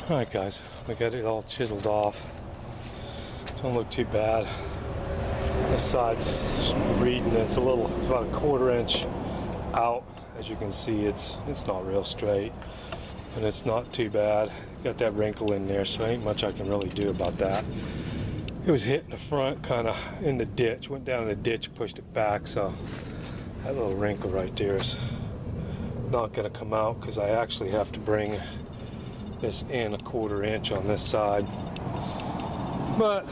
Alright guys, we got it all chiseled off. Don't look too bad. This side's reading, it's a little, about a 1/4 inch out. As you can see, it's not real straight, and it's not too bad. Got that wrinkle in there, so ain't much I can really do about that. It was hitting the front, kind of in the ditch, went down in the ditch, pushed it back, so that little wrinkle right there is not going to come out because I actually have to bring this in a 1/4 inch on this side. But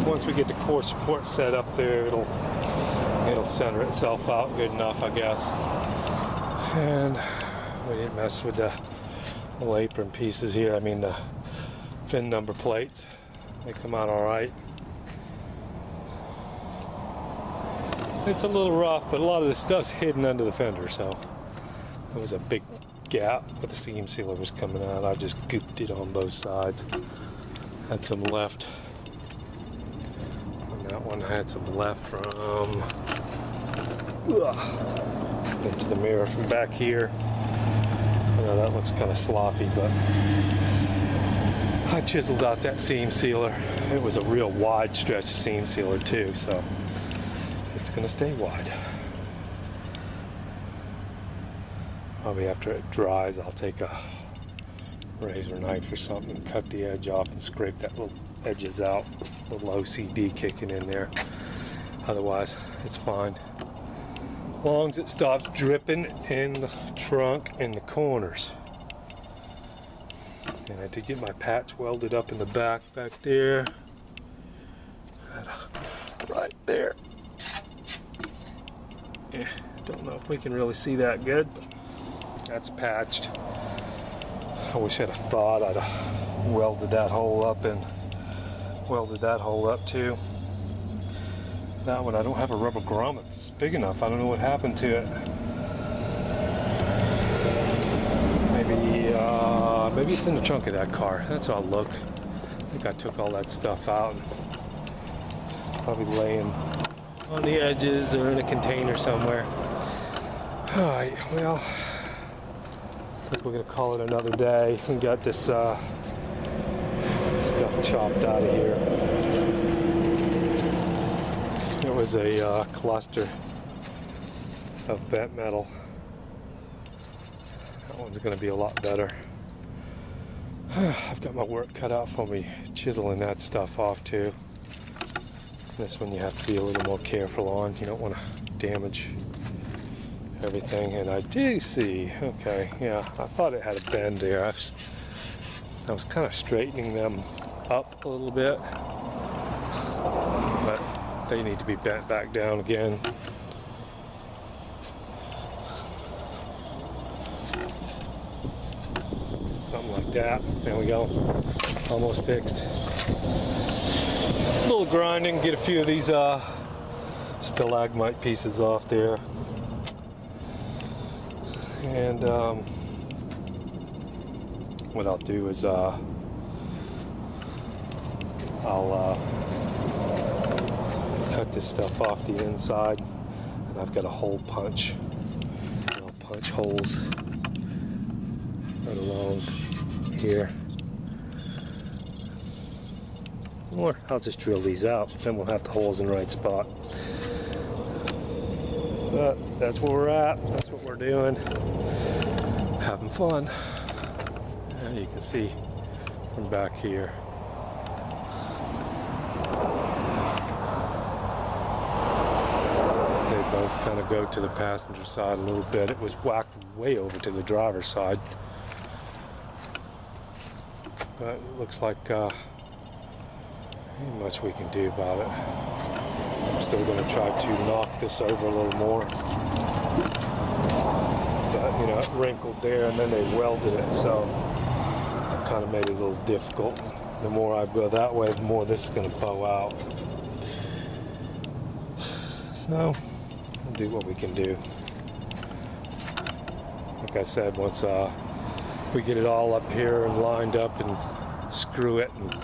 once we get the core support set up there, it'll center itself out good enough, I guess. And we didn't mess with the little apron pieces here. I mean the VIN number plates. They come out all right. It's a little rough, but a lot of the stuff's hidden under the fender, so there was a big gap, but the seam sealer was coming out. I just gooped it on both sides. Had some left. On that one I had some left from into the mirror from back here. I know that looks kind of sloppy, but I chiseled out that seam sealer. It was a real wide stretch seam sealer too, so it's gonna stay wide. Probably after it dries, I'll take a razor knife or something and cut the edge off and scrape that little edges out. A little OCD kicking in there. Otherwise, it's fine. As long as it stops dripping in the trunk and the corners. And I did get my patch welded up in the back there. Right there. Yeah, don't know if we can really see that good, but that's patched. I wish I'd have thought I'd have welded that hole up and welded that hole up too. That one, I don't have a rubber grommet that's big enough. I don't know what happened to it. Maybe it's in the trunk of that car. That's how it looked. I think I took all that stuff out. It's probably laying on the edges or in a container somewhere. Alright, well, I think we're going to call it another day. We got this stuff chopped out of here. It was a cluster of bent metal. That one's going to be a lot better. I've got my work cut out for me chiseling that stuff off too. This one you have to be a little more careful on. You don't want to damage everything. And I do see, okay, yeah, I thought it had a bend there. I was kind of straightening them up a little bit, but they need to be bent back down again. Something like that. There we go. Almost fixed. A little grinding, get a few of these stalagmite pieces off there. And what I'll do is I'll cut this stuff off the inside, and I've got a hole punch. I'll punch holes right along here. Or I'll just drill these out, then we'll have the holes in the right spot. But that's where we're at, that's what we're doing. Having fun. And you can see from back here. They both kind of go to the passenger side a little bit. It was whacked way over to the driver's side. But it looks like ain't much we can do about it. I'm still going to try to knock this over a little more. But, you know, it wrinkled there and then they welded it, so that kind of made it a little difficult. The more I go that way, the more this is going to bow out. So, we'll do what we can do. Like I said, once we get it all up here and lined up and screw it, and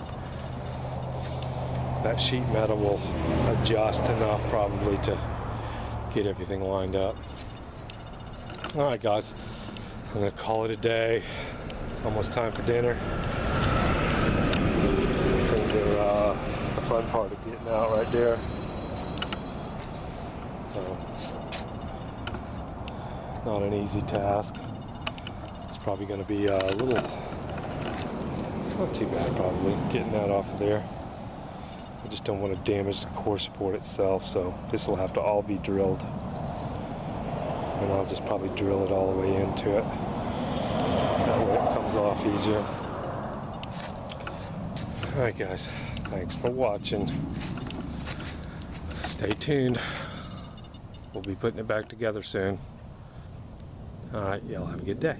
that sheet metal will adjust enough probably to get everything lined up. Alright guys, I'm going to call it a day. Almost time for dinner. springs are the fun part of getting out right there. So, not an easy task. It's probably going to be a little, not too bad probably, getting that off of there. I just don't want to damage the core support itself, so this will have to all be drilled. And I'll just probably drill it all the way into it. That way it comes off easier. Alright guys, thanks for watching. Stay tuned. We'll be putting it back together soon. Alright, y'all have a good day.